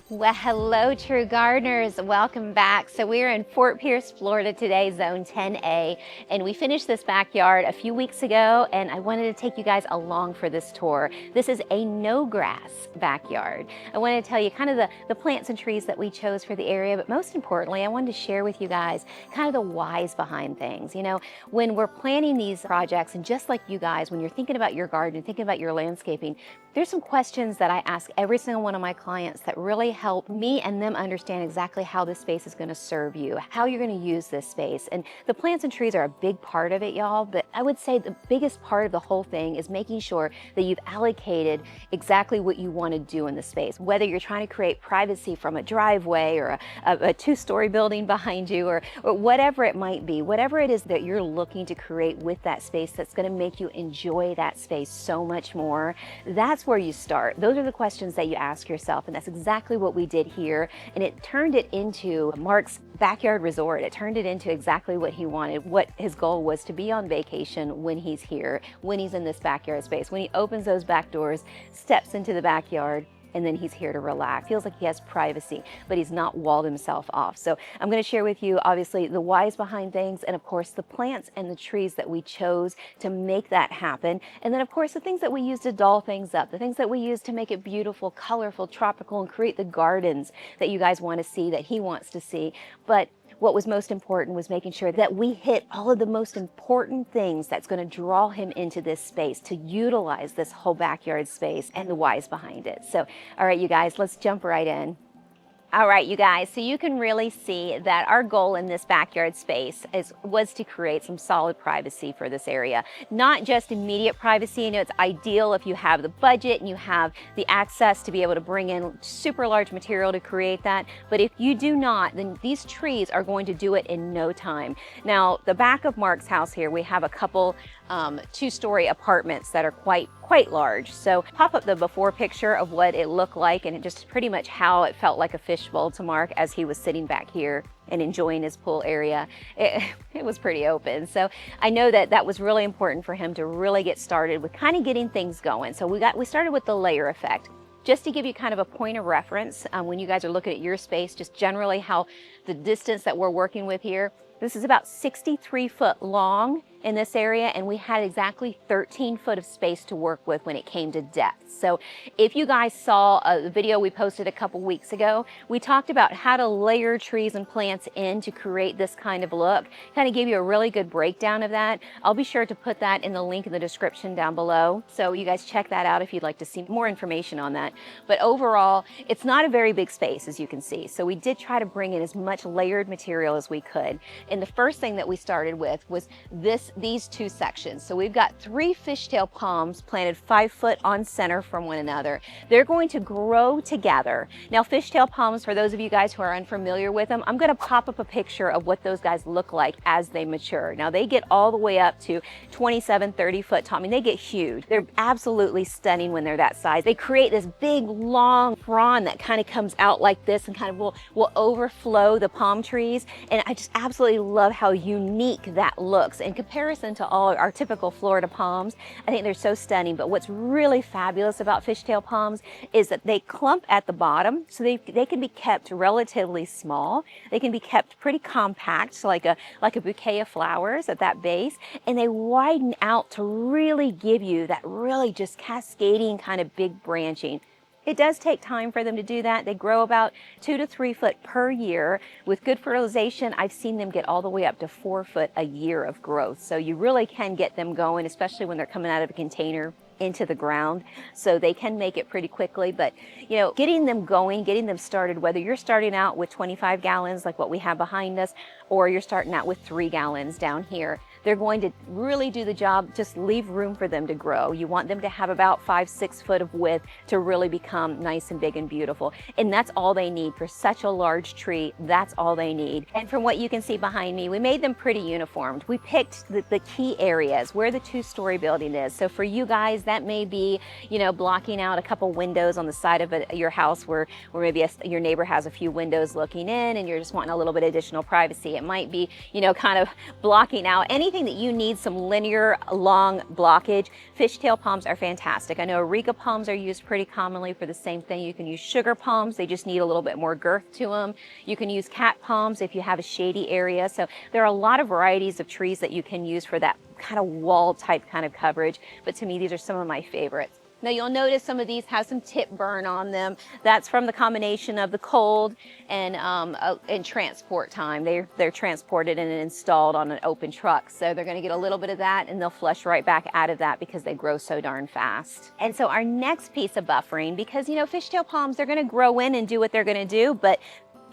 Well, hello, true gardeners. Welcome back. So we're in Fort Pierce, Florida today, zone 10A, and we finished this backyard a few weeks ago, and I wanted to take you guys along for this tour. This is a no-grass backyard. I wanted to tell you kind of the plants and trees that we chose for the area, but most importantly, I wanted to share with you guys kind of the whys behind things. You know, when we're planning these projects, and just like you guys, when you're thinking about your garden, thinking about your landscaping, there's some questions that I ask every single one of my clients that really help me and them understand exactly how this space is going to serve you, how you're going to use this space. And the plants and trees are a big part of it, y'all, but I would say the biggest part of the whole thing is making sure that you've allocated exactly what you want to do in the space, whether you're trying to create privacy from a driveway or a two-story building behind you, or whatever it might be, whatever it is that you're looking to create with that space that's going to make you enjoy that space so much more. That's where you start. Those are the questions that you ask yourself, and that's exactly what we did here. And it turned it into Mark's backyard resort. It turned it into exactly what he wanted, what his goal was, to be on vacation when he's here, when he's in this backyard space, when he opens those back doors, steps into the backyard, and then he's here to relax. Feels like he has privacy, but he's not walled himself off. So I'm going to share with you, obviously, the whys behind things, and of course, the plants and the trees that we chose to make that happen. And then, of course, the things that we use to doll things up, the things that we use to make it beautiful, colorful, tropical, and create the gardens that you guys want to see, that he wants to see. But what was most important was making sure that we hit all of the most important things that's going to draw him into this space, to utilize this whole backyard space, and the whys behind it. So, all right, you guys, let's jump right in. All right, you guys, so you can really see that our goal in this backyard space was to create some solid privacy for this area. Not just immediate privacy. You know, it's ideal if you have the budget and you have the access to be able to bring in super large material to create that. But if you do not, then these trees are going to do it in no time. Now, the back of Mark's house here, we have a couple two-story apartments that are quite large. So pop up the before picture of what it looked like, and it just pretty much how it felt like a fishbowl to Mark as he was sitting back here and enjoying his pool area. It was pretty open. So I know that that was really important for him to really get started with kind of getting things going. So we started with the layer effect. Just to give you kind of a point of reference when you guys are looking at your space, just generally how the distance that we're working with here. This is about 63 foot long in this area, and we had exactly 13 foot of space to work with when it came to depth. So if you guys saw a video we posted a couple weeks ago, we talked about how to layer trees and plants in to create this kind of look. Kind of gave you a really good breakdown of that. I'll be sure to put that in the link in the description down below, so you guys check that out if you'd like to see more information on that. But overall, it's not a very big space, as you can see. So we did try to bring in as much layered material as we could. And the first thing that we started with was these two sections. So we've got 3 fishtail palms planted 5 foot on center from one another. They're going to grow together. Now, fishtail palms, for those of you guys who are unfamiliar with them, I'm going to pop up a picture of what those guys look like as they mature. Now, they get all the way up to 27, 30 foot tall. I mean, they get huge. They're absolutely stunning when they're that size. They create this big, long frond that kind of comes out like this and kind of will overflow the palm trees. And I just absolutely love how unique that looks in comparison to all our typical Florida palms. I think they're so stunning. But what's really fabulous about fishtail palms is that they clump at the bottom, so they can be kept relatively small. They can be kept pretty compact, so like a bouquet of flowers at that base, and they widen out to really give you that really just cascading kind of big branching. It does take time for them to do that. They grow about 2 to 3 foot per year. With good fertilization, I've seen them get all the way up to 4 foot a year of growth. So you really can get them going, especially when they're coming out of a container into the ground. So they can make it pretty quickly. But, you know, getting them going, getting them started, whether you're starting out with 25 gallons like what we have behind us, or you're starting out with 3 gallons down here, they're going to really do the job. Just leave room for them to grow. You want them to have about 5-6 foot of width to really become nice and big and beautiful. And that's all they need for such a large tree. That's all they need. And from what you can see behind me, we made them pretty uniformed. We picked the key areas where the 2-story building is. So for you guys, that may be, you know, blocking out a couple windows on the side of your house where maybe your neighbor has a few windows looking in and you're just wanting a little bit additional privacy. It might be, you know, kind of blocking out anything anything that you need some linear, long blockage, fishtail palms are fantastic. I know areca palms are used pretty commonly for the same thing. You can use sugar palms. They just need a little bit more girth to them. You can use cat palms if you have a shady area. So there are a lot of varieties of trees that you can use for that kind of wall type kind of coverage. But to me, these are some of my favorites. Now you'll notice some of these have some tip burn on them. That's from the combination of the cold and transport time. They're transported and installed on an open truck. So they're gonna get a little bit of that and they'll flush right back out of that because they grow so darn fast. And so our next piece of buffering, because you know, fishtail palms, they're gonna grow in and do what they're gonna do, but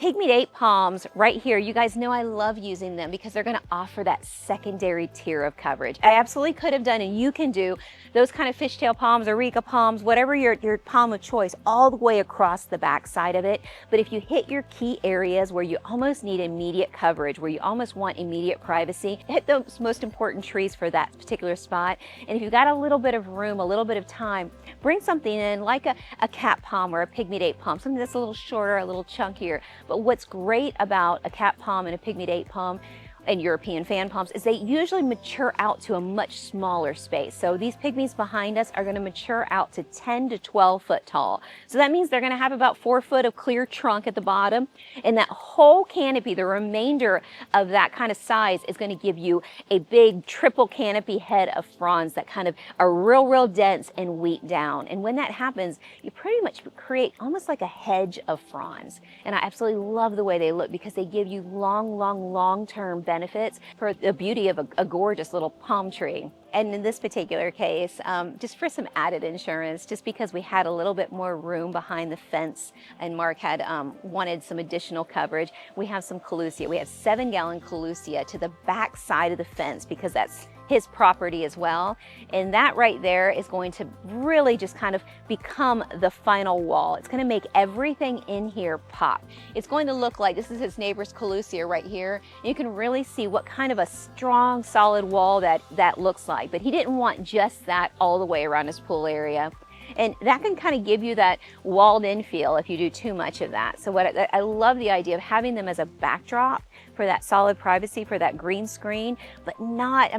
pygmy date palms right here, you guys know I love using them because they're gonna offer that secondary tier of coverage. I absolutely could have done, and you can do, those kind of fishtail palms, areca palms, whatever your palm of choice, all the way across the back side of it. But if you hit your key areas where you almost need immediate coverage, where you almost want immediate privacy, hit those most important trees for that particular spot. And if you've got a little bit of room, a little bit of time, bring something in like a cat palm or a pygmy date palm, something that's a little shorter, a little chunkier. But what's great about a cat palm and a pygmy date palm and European fan palms is they usually mature out to a much smaller space. So these pygmies behind us are going to mature out to 10 to 12 foot tall. So that means they're going to have about 4 foot of clear trunk at the bottom, and that whole canopy, the remainder of that kind of size, is going to give you a big triple canopy head of fronds that kind of are real dense and wheat down. And when that happens, you pretty much create almost like a hedge of fronds. And I absolutely love the way they look because they give you long-term benefits for the beauty of a gorgeous little palm tree. And in this particular case, just for some added insurance, just because we had a little bit more room behind the fence and Mark had wanted some additional coverage, we have some Colucia. We have 7-gallon Colucia to the back side of the fence because that's his property as well. And that right there is going to really just kind of become the final wall. It's going to make everything in here pop. It's going to look like, this is his neighbor's Colucia right here. You can really see what kind of a strong, solid wall that looks like. But he didn't want just that all the way around his pool area. And that can kind of give you that walled in feel if you do too much of that. So I love the idea of having them as a backdrop for that solid privacy, for that green screen, but not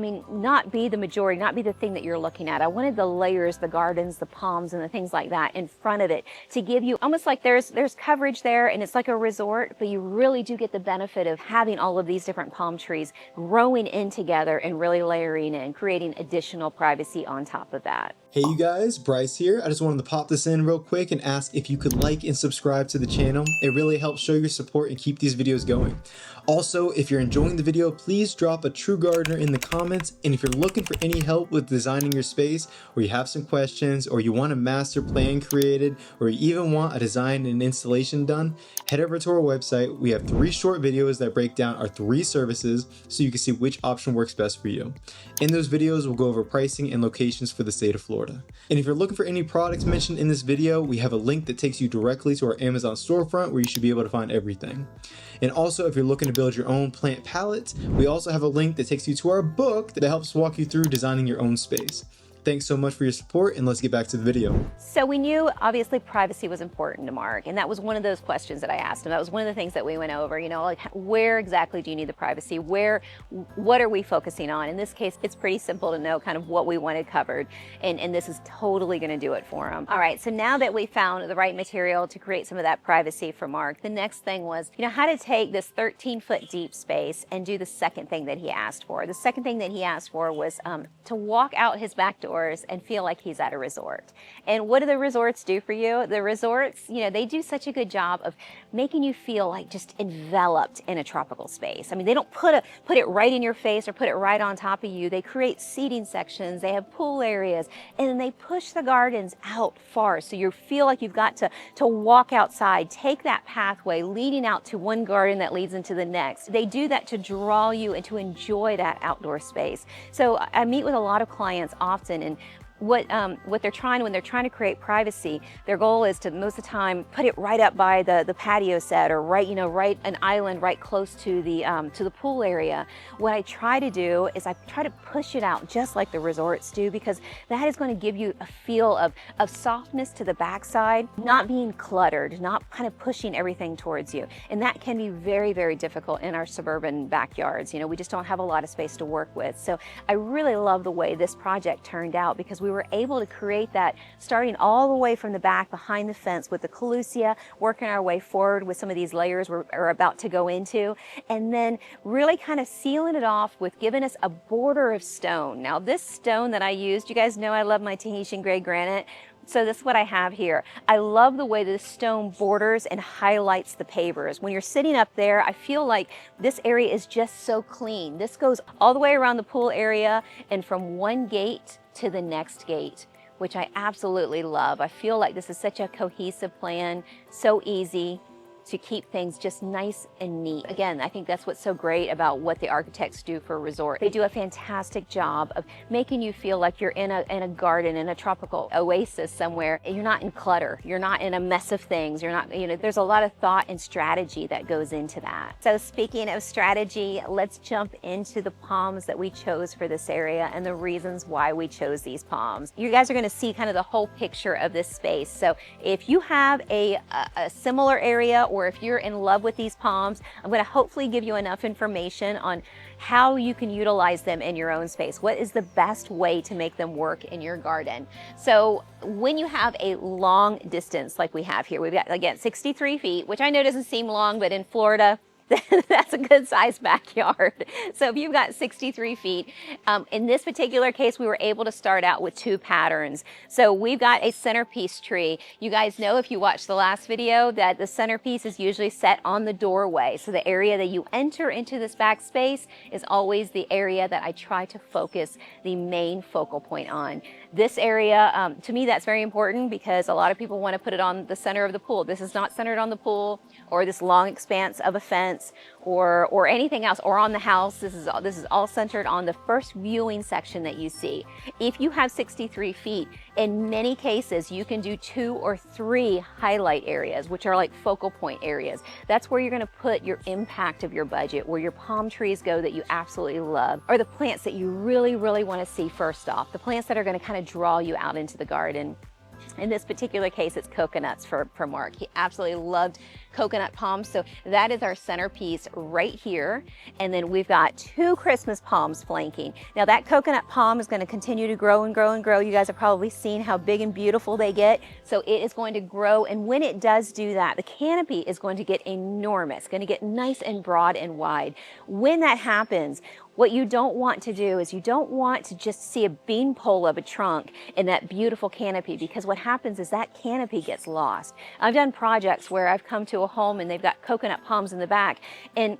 be the majority, not be the thing that you're looking at. I wanted the layers, the gardens, the palms, and the things like that in front of it to give you almost like there's coverage there and it's like a resort, but you really do get the benefit of having all of these different palm trees growing in together and really layering in, creating additional privacy on top of that. Hey you guys, Bryce here. I just wanted to pop this in real quick and ask if you could like and subscribe to the channel. It really helps show your support and keep these videos going. Also, if you're enjoying the video, please drop a true gardener in the comments. And if you're looking for any help with designing your space, or you have some questions, or you want a master plan created, or you even want a design and installation done, head over to our website. We have 3 short videos that break down our 3 services so you can see which option works best for you. In those videos, we'll go over pricing and locations for the state of Florida. And if you're looking for any products mentioned in this video, we have a link that takes you directly to our Amazon storefront where you should be able to find everything. And also, if you're looking to build your own plant palettes, we also have a link that takes you to our book that helps walk you through designing your own space. Thanks so much for your support, and let's get back to the video. So we knew obviously privacy was important to Mark, and that was one of those questions that I asked him. That was one of the things that we went over, you know, like where exactly do you need the privacy? What are we focusing on? In this case, it's pretty simple to know kind of what we wanted covered, and this is totally gonna do it for him. All right, so now that we found the right material to create some of that privacy for Mark, the next thing was, you know, how to take this 13-foot deep space and do the second thing that he asked for. The second thing that he asked for was to walk out his back door and feel like he's at a resort. And what do the resorts do for you? The resorts, you know, they do such a good job of making you feel like just enveloped in a tropical space. I mean, they don't put it right in your face or put it right on top of you. They create seating sections, they have pool areas, and then they push the gardens out far. So you feel like you've got to walk outside, take that pathway leading out to one garden that leads into the next. They do that to draw you and to enjoy that outdoor space. So I meet with a lot of clients often, and what they're trying, when they're trying to create privacy, their goal is to most of the time put it right up by the patio set, or right, you know, right an island right close to the pool area. What I try to do is I try to push it out just like the resorts do, because that is going to give you a feel of softness to the backside, not being cluttered, not kind of pushing everything towards you. And that can be very, very difficult in our suburban backyards. You know, we just don't have a lot of space to work with. So I really love the way this project turned out, because we were able to create that starting all the way from the back behind the fence with the calusia, working our way forward with some of these layers we're about to go into, and then really kind of sealing it off with giving us a border of stone. Now this stone that I used, you guys know I love my Tahitian gray granite. So this is what I have here. I love the way this stone borders and highlights the pavers. When you're sitting up there, I feel like this area is just so clean. This goes all the way around the pool area and from one gate to the next gate, which I absolutely love. I feel like this is such a cohesive plan, so easy to keep things just nice and neat. Again, I think that's what's so great about what the architects do for a resort. They do a fantastic job of making you feel like you're in a garden, in a tropical oasis somewhere. You're not in clutter. You're not in a mess of things. You're not, you know, there's a lot of thought and strategy that goes into that. So speaking of strategy, let's jump into the palms that we chose for this area and the reasons why we chose these palms. You guys are gonna see kind of the whole picture of this space. So if you have a similar area, or if you're in love with these palms, I'm going to hopefully give you enough information on how you can utilize them in your own space. What is the best way to make them work in your garden? So when you have a long distance like we have here, we've got, again, 63 feet, which I know doesn't seem long, but in Florida, that's a good sized backyard. So if you've got 63 feet, in this particular case, we were able to start out with 2 patterns. So we've got a centerpiece tree. You guys know, if you watched the last video, that the centerpiece is usually set on the doorway. So the area that you enter into this back space is always the area that I try to focus the main focal point on. This area, to me, that's very important, because a lot of people want to put it on the center of the pool. This is not centered on the pool or this long expanse of a fence or anything else, or on the house. This is all centered on the first viewing section that you see. If you have 63 feet, in many cases, you can do 2 or 3 highlight areas, which are like focal point areas. That's where you're going to put your impact of your budget, where your palm trees go that you absolutely love, or the plants that you really, really want to see first off, the plants that are going to kind of draw you out into the garden. In this particular case, it's coconuts for Mark. He absolutely loved coconut palms. So that is our centerpiece right here. And then we've got 2 Christmas palms flanking. Now that coconut palm is going to continue to grow and grow and grow. You guys have probably seen how big and beautiful they get. So it is going to grow. And when it does do that, the canopy is going to get enormous, going to get nice and broad and wide. When that happens, what you don't want to do is you don't want to just see a beanpole of a trunk in that beautiful canopy, because what happens is that canopy gets lost. I've done projects where I've come to a home and they've got coconut palms in the back, and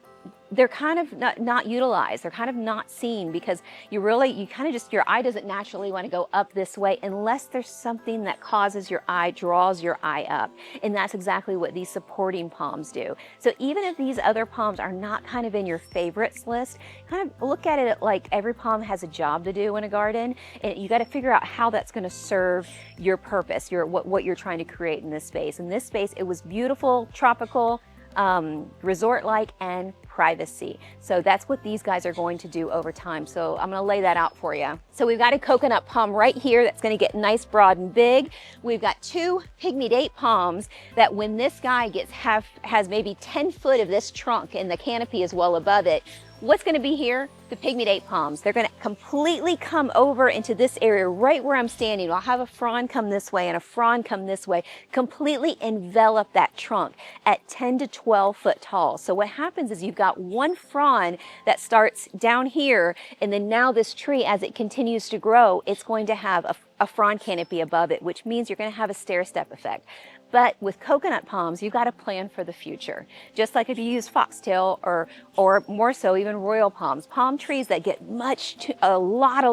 they're kind of not utilized. They're kind of not seen, because your eye doesn't naturally want to go up this way unless there's something that causes your eye, draws your eye up. And that's exactly what these supporting palms do. So even if these other palms are not kind of in your favorites list, kind of look at it like every palm has a job to do in a garden, and you got to figure out how that's going to serve your purpose, what you're trying to create in this space. In this space, it was beautiful, tropical, resort-like, and privacy. So that's what these guys are going to do over time. So I'm going to lay that out for you. So we've got a coconut palm right here that's going to get nice, broad, and big. We've got 2 pygmy date palms that when this guy has maybe 10 foot of this trunk and the canopy is well above it, what's going to be here? The pygmy date palms. They're going to completely come over into this area right where I'm standing. I'll have a frond come this way and a frond come this way, completely envelop that trunk at 10 to 12 foot tall. So what happens is you've got one frond that starts down here, and then now this tree, as it continues to grow, it's going to have a frond canopy above it, which means you're going to have a stair-step effect. But with coconut palms, you've got to plan for the future. Just like if you use foxtail or more so even royal palms, palm trees that get a lot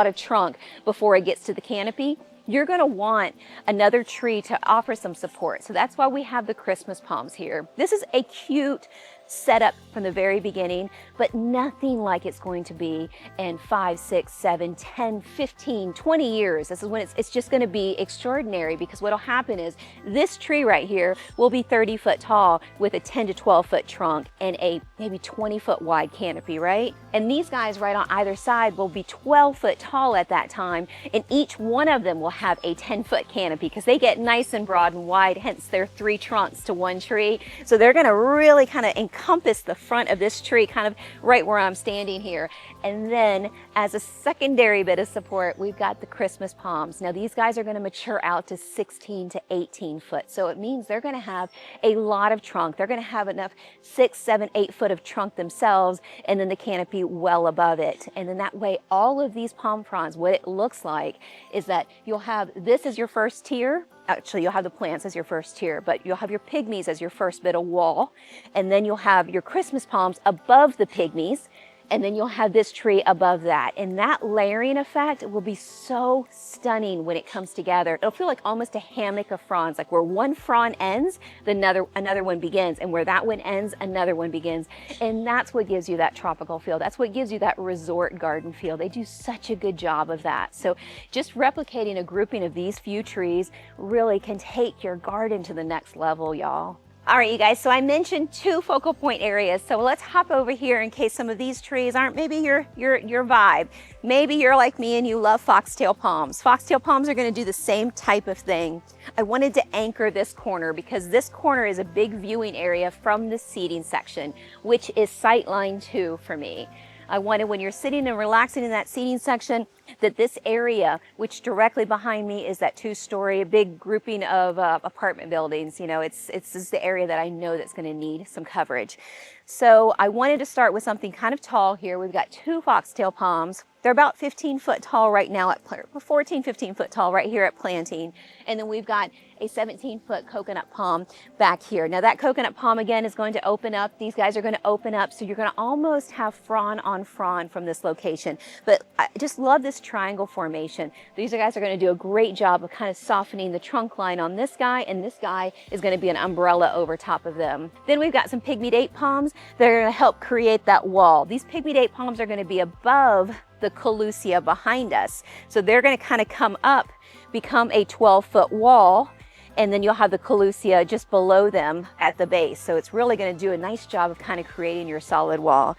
of trunk before it gets to the canopy, you're going to want another tree to offer some support. So that's why we have the Christmas palms here. This is a cute set up from the very beginning, but nothing like it's going to be in 5, 6, 7, 10, 15, 20 years. This is when it's just going to be extraordinary, because what'll happen is this tree right here will be 30 foot tall with a 10 to 12 foot trunk and a maybe 20 foot wide canopy, right? And these guys right on either side will be 12 foot tall at that time, and each one of them will have a 10 foot canopy because they get nice and broad and wide, hence their 3 trunks to one tree. So they're going to really kind of encompass the front of this tree, kind of right where I'm standing here. And then as a secondary bit of support, we've got the Christmas palms. Now these guys are going to mature out to 16 to 18 foot. So it means they're going to have a lot of trunk. They're going to have enough 6, 7, 8 foot of trunk themselves, and then the canopy well above it. And then that way, all of these palm fronds, what it looks like is that you'll have this as your first tier. Actually, you'll have the plants as your first tier, but you'll have your pygmies as your first bit of wall. And then you'll have your Christmas palms above the pygmies. And then you'll have this tree above that. And that layering effect will be so stunning when it comes together. It'll feel like almost a hammock of fronds, like where one frond ends, another one begins. And where that one ends, another one begins. And that's what gives you that tropical feel. That's what gives you that resort garden feel. They do such a good job of that. So just replicating a grouping of these few trees really can take your garden to the next level, y'all. All right, you guys, so I mentioned 2 focal point areas. So let's hop over here in case some of these trees aren't maybe your vibe. Maybe you're like me and you love foxtail palms. Foxtail palms are gonna do the same type of thing. I wanted to anchor this corner because this corner is a big viewing area from the seating section, which is sightline 2 for me. I wanted, when you're sitting and relaxing in that seating section, that this area, which directly behind me is that 2-story, big grouping of apartment buildings, you know, it's just the area that I know that's going to need some coverage. So I wanted to start with something kind of tall here. We've got 2 foxtail palms. They're about 15 foot tall right now, at 14, 15 foot tall right here at planting. And then we've got a 17 foot coconut palm back here. Now that coconut palm again is going to open up. These guys are going to open up. So you're going to almost have frond on frond from this location. But I just love this triangle formation. These guys are going to do a great job of kind of softening the trunk line on this guy. And this guy is going to be an umbrella over top of them. Then we've got some pygmy date palms that are going to help create that wall. These pygmy date palms are going to be above the Lucie behind us. So they're going to kind of come up, become a 12-foot wall, and then you'll have the Lucie just below them at the base. So it's really going to do a nice job of kind of creating your solid wall.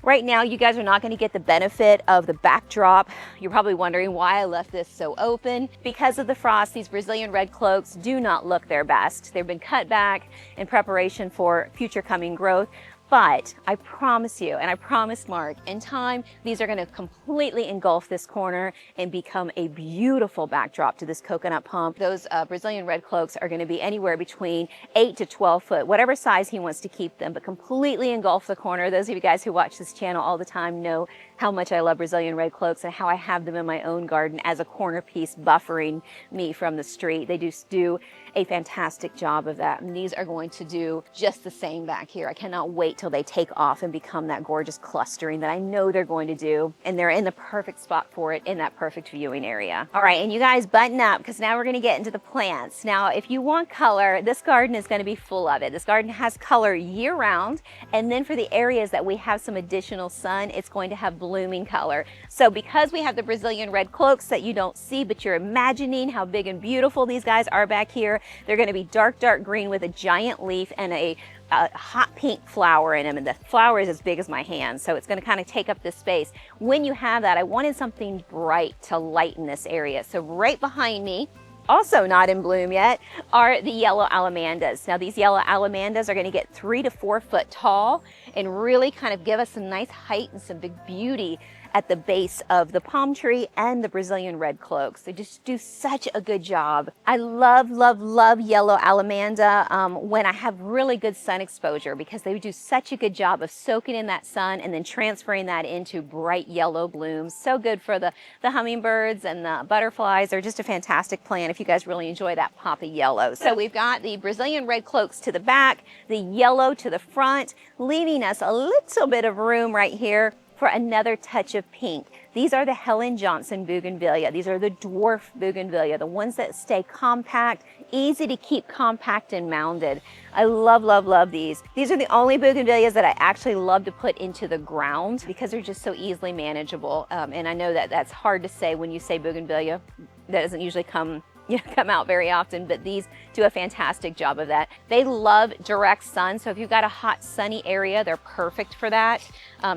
Right now, you guys are not going to get the benefit of the backdrop. You're probably wondering why I left this so open. Because of the frost, these Brazilian red cloaks do not look their best. They've been cut back in preparation for future coming growth. But I promise you, and I promised Mark, in time, these are going to completely engulf this corner and become a beautiful backdrop to this coconut palm. Those Brazilian red cloaks are going to be anywhere between 8 to 12 foot, whatever size he wants to keep them, but completely engulf the corner. Those of you guys who watch this channel all the time know how much I love Brazilian red cloaks and how I have them in my own garden as a corner piece buffering me from the street. They just do a fantastic job of that. And these are going to do just the same back here. I cannot wait till they take off and become that gorgeous clustering that I know they're going to do. And they're in the perfect spot for it, in that perfect viewing area. All right, and you guys button up because now we're going to get into the plants. Now, if you want color, this garden is going to be full of it. This garden has color year round. And then for the areas that we have some additional sun, it's going to have blooming color. So because we have the Brazilian red cloaks that you don't see, but you're imagining how big and beautiful these guys are back here, they're going to be dark, dark green with a giant leaf and a hot pink flower in them. And the flower is as big as my hand. So it's going to kind of take up this space. When you have that, I wanted something bright to lighten this area. So right behind me, also not in bloom yet, are the yellow alamandas. Now these yellow alamandas are going to get 3 to 4 foot tall and really kind of give us some nice height and some big beauty at the base of the palm tree and the Brazilian red cloaks. They just do such a good job. I love, love, love yellow alamanda when I have really good sun exposure because they do such a good job of soaking in that sun and then transferring that into bright yellow blooms. So good for the hummingbirds and the butterflies. They're just a fantastic plant if you guys really enjoy that pop of yellow. So we've got the Brazilian red cloaks to the back, the yellow to the front, leaving us a little bit of room right here for another touch of pink. These are the Helen Johnson bougainvillea. These are the dwarf bougainvillea, the ones that stay compact, easy to keep compact and mounded. I love, love, love these. These are the only bougainvilleas that I actually love to put into the ground because they're just so easily manageable. And I know that that's hard to say when you say bougainvillea. That doesn't usually come out very often, but these do a fantastic job of that. They love direct sun, so if you've got a hot sunny area, they're perfect for that.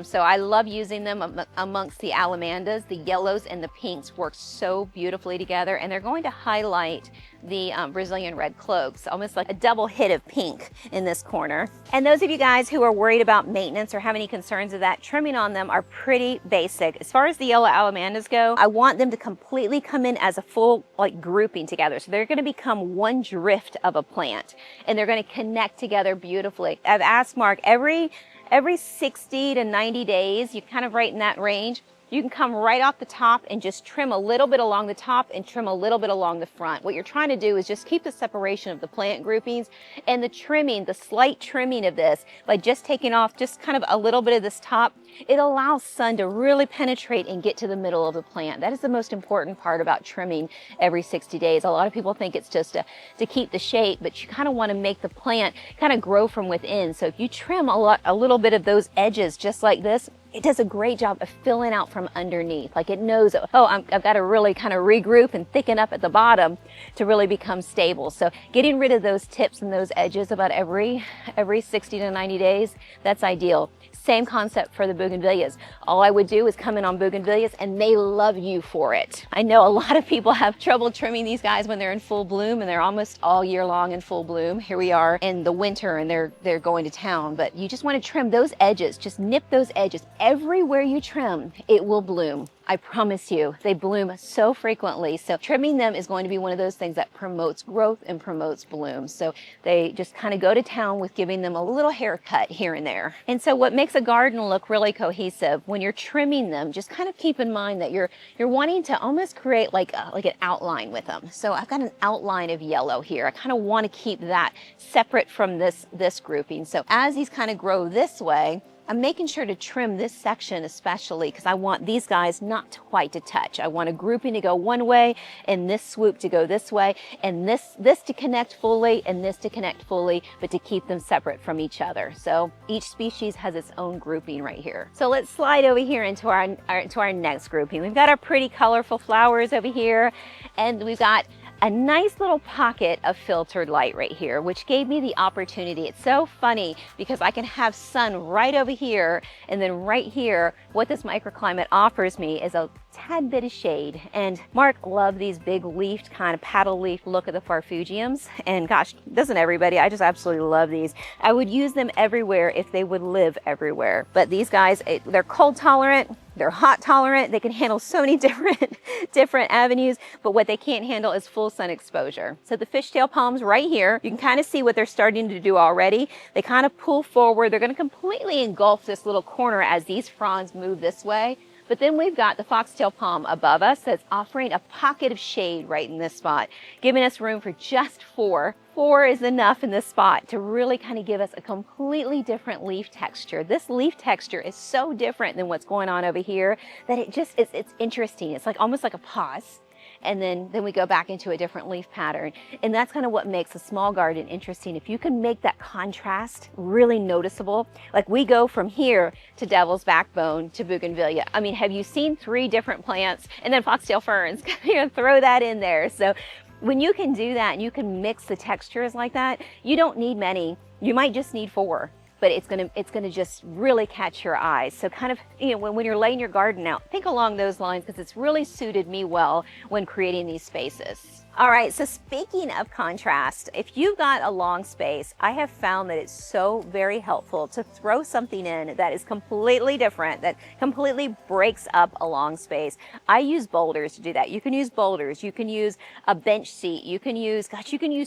So I love using them amongst the alamandas. The yellows and the pinks work so beautifully together, and they're going to highlight the Brazilian red cloaks, almost like a double hit of pink in this corner. And those of you guys who are worried about maintenance or have any concerns of that, trimming on them are pretty basic. As far as the yellow alamandas go, I want them to completely come in as a full like grouping together. So they're going to become one drift of a plant, and they're going to connect together beautifully. I've asked Mark every 60 to 90 days, you kind of right in that range, you can come right off the top and just trim a little bit along the top and trim a little bit along the front. What you're trying to do is just keep the separation of the plant groupings, and the trimming, the slight trimming of this, by just taking off just kind of a little bit of this top, it allows sun to really penetrate and get to the middle of the plant. That is the most important part about trimming every 60 days. A lot of people think it's just to keep the shape, but you kind of want to make the plant kind of grow from within. So if you trim a little bit of those edges just like this, it does a great job of filling out from underneath. Like it knows, oh, I've got to really kind of regroup and thicken up at the bottom to really become stable. So getting rid of those tips and those edges about every 60 to 90 days, that's ideal. Same concept for the bougainvilleas. All I would do is come in on bougainvilleas, and they love you for it. I know a lot of people have trouble trimming these guys when they're in full bloom, and they're almost all year long in full bloom. Here we are in the winter, and they're going to town, but you just want to trim those edges. Just nip those edges. Everywhere you trim, it will bloom. I promise you, they bloom so frequently. So trimming them is going to be one of those things that promotes growth and promotes bloom. So they just kind of go to town with giving them a little haircut here and there. And so what makes a garden look really cohesive, when you're trimming them, just kind of keep in mind that you're wanting to almost create like an outline with them. So I've got an outline of yellow here. I kind of want to keep that separate from this grouping. So as these kind of grow this way, I'm making sure to trim this section especially because I want these guys not quite to touch. I want a grouping to go one way and this swoop to go this way, and this to connect fully and this to connect fully, but to keep them separate from each other. So each species has its own grouping right here. So let's slide over here into our next grouping. We've got our pretty colorful flowers over here, and we've got a nice little pocket of filtered light right here, which gave me the opportunity. It's so funny because I can have sun right over here, and then right here, what this microclimate offers me is a tad bit of shade. And Mark loved these big leafed, kind of paddle leaf look of the Farfugiums. And gosh, doesn't everybody? I just absolutely love these. I would use them everywhere if they would live everywhere. But these guys, they're cold tolerant, they're hot tolerant, they can handle so many different avenues, but what they can't handle is full sun exposure. So the fishtail palms right here, you can kind of see what they're starting to do already. They kind of pull forward. They're going to completely engulf this little corner as these fronds move this way. But then we've got the foxtail palm above us that's offering a pocket of shade right in this spot, giving us room for just four. Four is enough in this spot to really kind of give us a completely different leaf texture. This leaf texture is so different than what's going on over here that it's interesting. It's like almost like a pause. And then we go back into a different leaf pattern. And that's kind of what makes a small garden interesting. If you can make that contrast really noticeable, like we go from here to devil's backbone to bougainvillea. I mean, have you seen 3 different plants? And then foxtail ferns, you know, throw that in there. So when you can do that and you can mix the textures like that, you don't need many. You might just need 4. But it's gonna just really catch your eyes. So kind of, you know, when you're laying your garden out, think along those lines because it's really suited me well when creating these spaces. All right, so speaking of contrast, if you've got a long space, I have found that it's so very helpful to throw something in that is completely different, that completely breaks up a long space. I use boulders to do that. You can use boulders, you can use a bench seat, you can use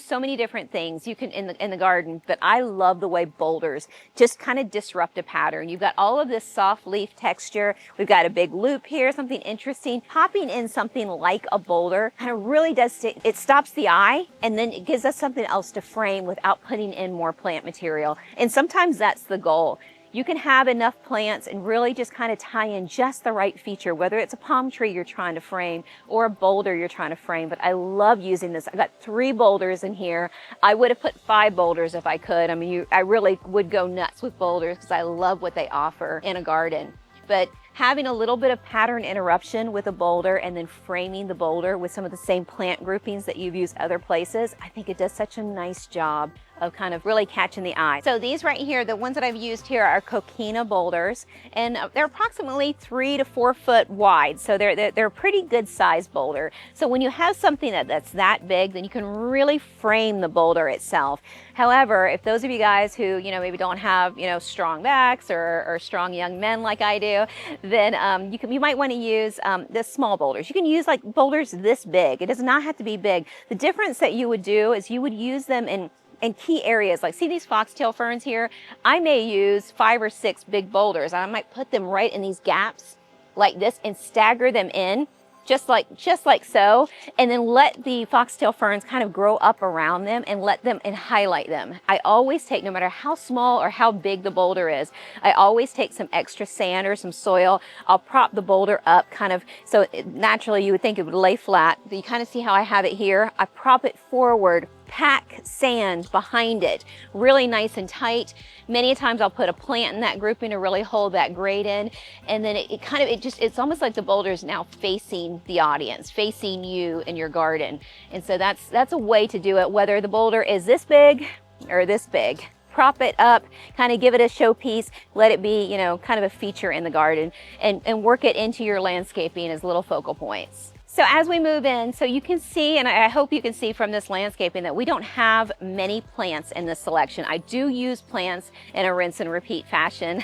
so many different things you can in the garden, but I love the way boulders just kind of disrupt a pattern. You've got all of this soft leaf texture. We've got a big loop here, something interesting. Popping in something like a boulder kind of really does it stops the eye, and then it gives us something else to frame without putting in more plant material. And sometimes that's the goal. you can have enough plants and really just kind of tie in just the right feature, whether it's a palm tree you're trying to frame or a boulder you're trying to frame. But I love using this. I've got 3 boulders in here. I would have put 5 boulders if I could. I mean, I really would go nuts with boulders because I love what they offer in a garden. But having a little bit of pattern interruption with a boulder and then framing the boulder with some of the same plant groupings that you've used other places, I think it does such a nice job of kind of really catching the eye. So these right here, the ones that I've used here are coquina boulders, and they're approximately 3 to 4 foot wide. So they're a pretty good sized boulder. So when you have something that's that big, then you can really frame the boulder itself. However, if those of you guys who, maybe don't have, strong backs or strong young men like I do, then you might want to use the small boulders. You can use like boulders this big. It does not have to be big. The difference that you would do is you would use them in key areas. Like, see these foxtail ferns here? I may use 5 or 6 big boulders. I might put them right in these gaps like this and stagger them in just like so, and then let the foxtail ferns kind of grow up around them and let them and highlight them. I always take, no matter how small or how big the boulder is, I always take some extra sand or some soil. I'll prop the boulder up kind of, so naturally you would think it would lay flat, but you kind of see how I have it here. I prop it forward, pack sand behind it, really nice and tight. Many times I'll put a plant in that grouping to really hold that grade in, and then it's almost like the boulder is now facing the audience, facing you in your garden. And so that's a way to do it, whether the boulder is this big or this big. Prop it up, kind of give it a showpiece, let it be, kind of a feature in the garden, and work it into your landscaping as little focal points. So as we move in, so you can see, and I hope you can see from this landscaping, that we don't have many plants in this selection. I do use plants in a rinse and repeat fashion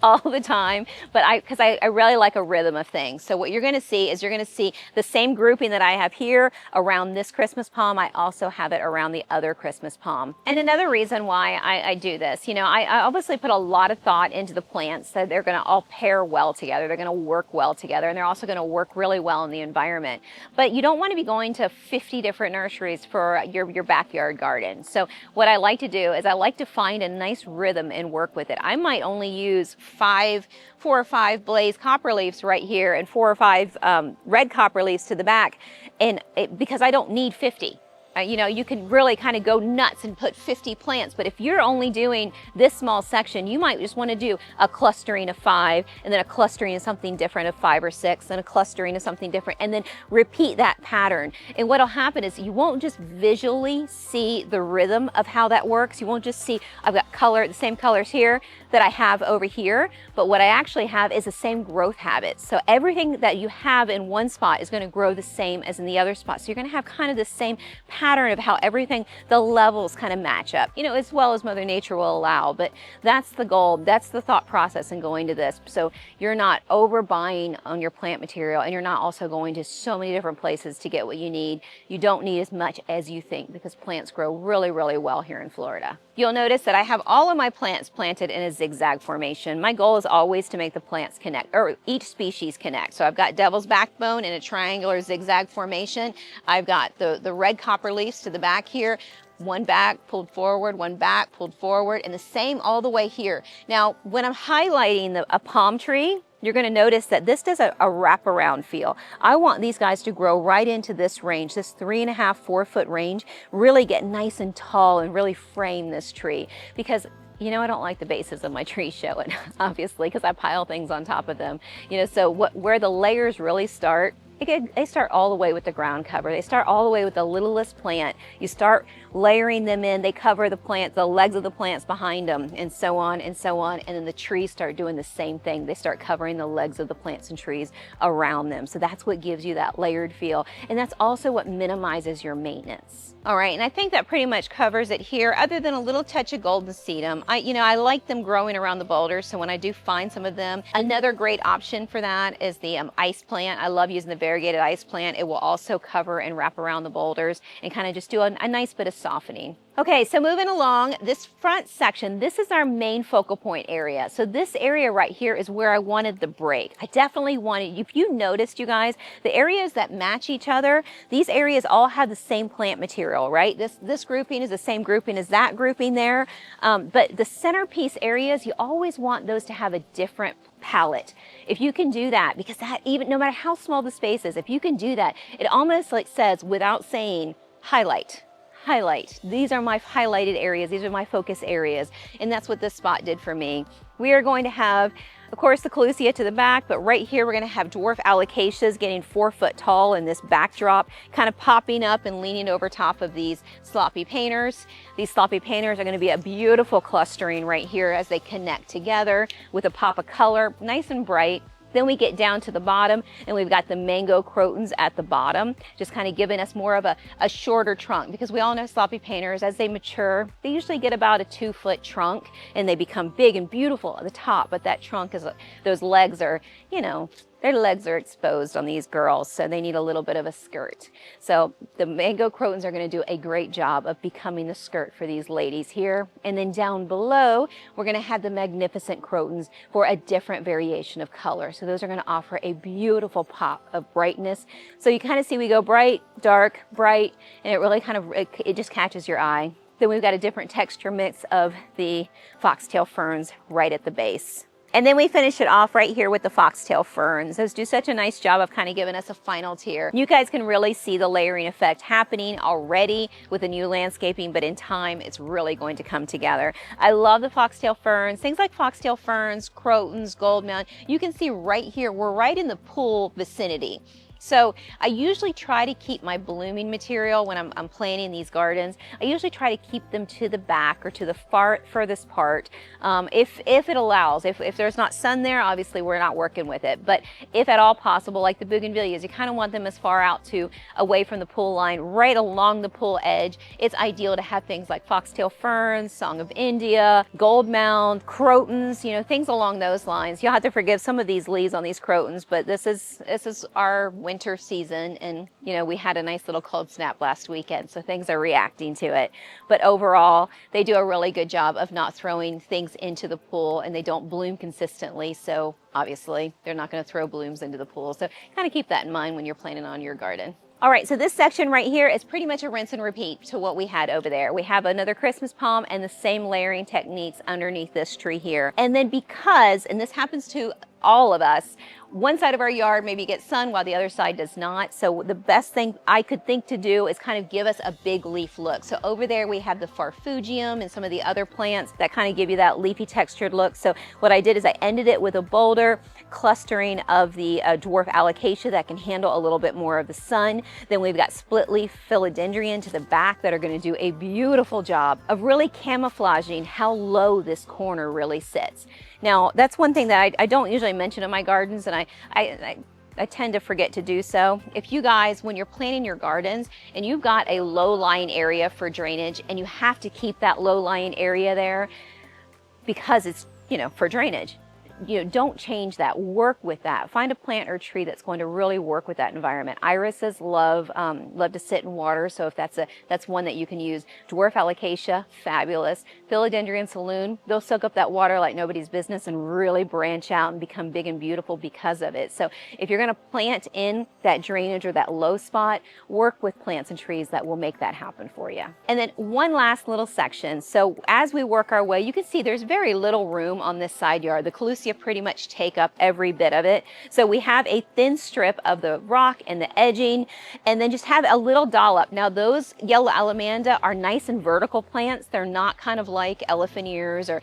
all the time, but because I really like a rhythm of things. So what you're gonna see is you're gonna see the same grouping that I have here around this Christmas palm. I also have it around the other Christmas palm. And another reason why I do this, I obviously put a lot of thought into the plants, that they're gonna all pair well together. They're gonna work well together, and they're also gonna work really well in the environment. But you don't want to be going to 50 different nurseries for your backyard garden. So what I like to do is I like to find a nice rhythm and work with it. I might only use 4 or 5 blaze copperleafs right here and 4 or 5 red copperleafs to the back, because I don't need 50. You can really kind of go nuts and put 50 plants, but if you're only doing this small section, you might just want to do a clustering of 5, and then a clustering of something different of 5 or 6, and a clustering of something different, and then repeat that pattern. And what'll happen is you won't just visually see the rhythm of how that works. You won't just see, I've got the same colors here that I have over here, but what I actually have is the same growth habits. So everything that you have in one spot is going to grow the same as in the other spot. So you're going to have kind of the same pattern of how everything, the levels kind of match up, as well as Mother Nature will allow. But that's the goal. That's the thought process in going to this. So you're not overbuying on your plant material, and you're not also going to so many different places to get what you need. You don't need as much as you think, because plants grow really, really well here in Florida. You'll notice that I have all of my plants planted in a zigzag formation. My goal is always to make the plants connect, or each species connect. So I've got devil's backbone in a triangular zigzag formation. I've got the red copper leaves to the back here, one back pulled forward, one back pulled forward, and the same all the way here. Now, when I'm highlighting a palm tree, you're going to notice that this does a wraparound feel. I want these guys to grow right into this range, this 3.5, 4 foot range, really get nice and tall and really frame this tree, because I don't like the bases of my trees showing, obviously, because I pile things on top of them. So where the layers really start, they start all the way with the ground cover. They start all the way with the littlest plant. You start layering them in. They cover the plant, the legs of the plants behind them, and so on and so on. And then the trees start doing the same thing. They start covering the legs of the plants and trees around them. So that's what gives you that layered feel. And that's also what minimizes your maintenance. All right, and I think that pretty much covers it here, other than a little touch of golden sedum. I like them growing around the boulders, so when I do find some of them, another great option for that is the ice plant. I love using the variegated ice plant. It will also cover and wrap around the boulders and kind of just do a nice bit of softening. Okay, so moving along, this front section, this is our main focal point area. So this area right here is where I wanted the break. I definitely wanted, if you noticed, you guys, the areas that match each other, these areas all have the same plant material, right? This grouping is the same grouping as that grouping there. But the centerpiece areas, you always want those to have a different palette. If you can do that, because that, even no matter how small the space is, if you can do that, it almost like says, without saying, highlight. Highlight. These are my highlighted areas. These are my focus areas. And that's what this spot did for me. We are going to have, of course, the Colusia to the back, but right here we're going to have dwarf alocasias getting 4 foot tall in this backdrop, kind of popping up and leaning over top of these sloppy painters. These sloppy painters are going to be a beautiful clustering right here as they connect together with a pop of color, nice and bright. Then we get down to the bottom and we've got the mango crotons at the bottom, just kind of giving us more of a shorter trunk, because we all know sloppy painters, as they mature, they usually get about a 2 foot trunk and they become big and beautiful at the top. But that trunk is, those legs are, you know, their legs are exposed on these girls, so they need a little bit of a skirt. So the mango crotons are going to do a great job of becoming the skirt for these ladies here. And then down below, we're going to have the magnificent crotons for a different variation of color. So those are going to offer a beautiful pop of brightness. So you kind of see we go bright, dark, bright, and it really kind of, it just catches your eye. Then we've got a different texture mix of the foxtail ferns right at the base. And then we finish it off right here with the foxtail ferns. Those do such a nice job of kind of giving us a final tier. You guys can really see the layering effect happening already with the new landscaping, but in time, it's really going to come together. I love the foxtail ferns, things like foxtail ferns, crotons, goldmound. You can see right here, we're right in the pool vicinity. So I usually try to keep my blooming material when I'm planting these gardens. I usually try to keep them to the back or to the furthest part, if it allows. If there's not sun there, obviously we're not working with it. But if at all possible, like the bougainvilleas, you kind of want them as far out to away from the pool line, right along the pool edge. It's ideal to have things like foxtail ferns, Song of India, gold mound, crotons, you know, things along those lines. You'll have to forgive some of these leaves on these crotons, but this is our winter season, and you know, we had a nice little cold snap last weekend, so things are reacting to it. But overall, they do a really good job of not throwing things into the pool, and they don't bloom consistently, so obviously they're not going to throw blooms into the pool. So kind of keep that in mind when you're planning on your garden. All right, so this section right here is pretty much a rinse and repeat to what we had over there. We have another Christmas palm and the same layering techniques underneath this tree here. And then because, and this happens to all of us, one side of our yard maybe gets sun while the other side does not. So the best thing I could think to do is kind of give us a big leaf look. So over there we have the farfugium and some of the other plants that kind of give you that leafy textured look. So what I did is I ended it with a boulder clustering of the dwarf alocasia that can handle a little bit more of the sun. Then we've got split leaf philodendron to the back that are going to do a beautiful job of really camouflaging how low this corner really sits. Now, that's one thing that I don't usually mention in my gardens, and I tend to forget to do so. If you guys, when you're planting your gardens and you've got a low-lying area for drainage and you have to keep that low-lying area there because it's, you know, for drainage, you know, don't change that. Work with that. Find a plant or tree that's going to really work with that environment. Irises love to sit in water, so if that's one that you can use. Dwarf alocasia, fabulous. Philodendron saloon, they'll soak up that water like nobody's business and really branch out and become big and beautiful because of it. So if you're going to plant in that drainage or that low spot, work with plants and trees that will make that happen for you. And then one last little section. So as we work our way, you can see there's very little room on this side yard. The Colusia pretty much take up every bit of it. So we have a thin strip of the rock and the edging, and then just have a little dollop. Now those yellow alamanda are nice and vertical plants. They're not kind of like elephant ears or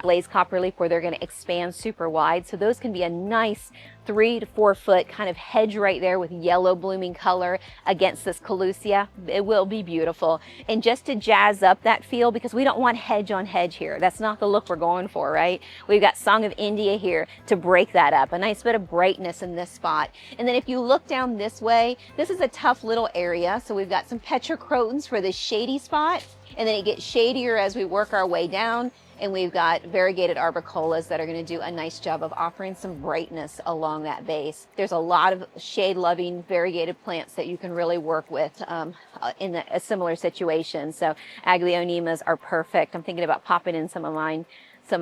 glazed copperleaf where they're going to expand super wide. So those can be a nice 3 to 4 foot kind of hedge right there with yellow blooming color against this Colusia. It will be beautiful. And just to jazz up that feel, because we don't want hedge on hedge here. That's not the look we're going for, right? We've got Song of India here to break that up. A nice bit of brightness in this spot. And then if you look down this way, this is a tough little area. So we've got some petrocrotons for this shady spot. And then it gets shadier as we work our way down. and we've got variegated arbicolas that are going to do a nice job of offering some brightness along that base. There's a lot of shade-loving variegated plants that you can really work with in a similar situation. So aglaonemas are perfect. I'm thinking about popping in some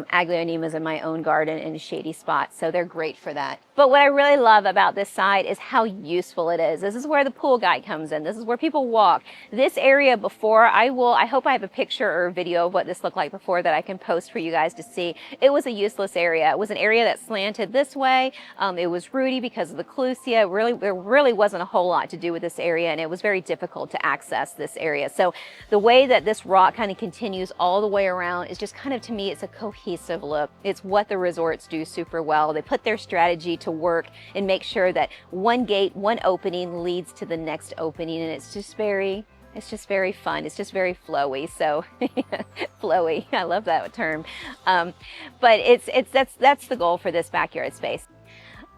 aglaonemas in my own garden in a shady spot, so they're great for that. But what I really love about this side is how useful it is. This is where the pool guy comes in. This is where people walk. This area before, I hope I have a picture or a video of what this looked like before that I can post for you guys to see. It was a useless area. It was an area that slanted this way. It was rooty because of the clusia. There really wasn't a whole lot to do with this area, and it was very difficult to access this area. So the way that this rock kind of continues all the way around is just kind of, to me, it's a cohesive look. It's what the resorts do super well. They put their strategy to work and make sure that one gate, one opening leads to the next opening, and it's just very fun. It's just very flowy. So flowy, I love that term. But that's the goal for this backyard space.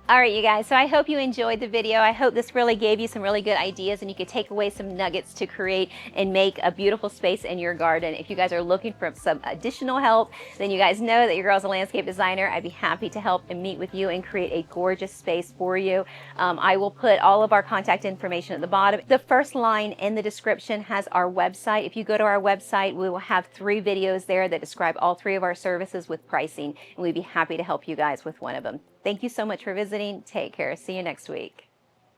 All right, you guys, so I hope you enjoyed the video. I hope this really gave you some really good ideas and you could take away some nuggets to create and make a beautiful space in your garden. If you guys are looking for some additional help, then you guys know that your girl's a landscape designer. I'd be happy to help and meet with you and create a gorgeous space for you. I will put all of our contact information at the bottom. The first line in the description has our website. If you go to our website, we will have 3 videos there that describe all 3 of our services with pricing, and we'd be happy to help you guys with one of them. Thank you so much for visiting. Take care. See you next week.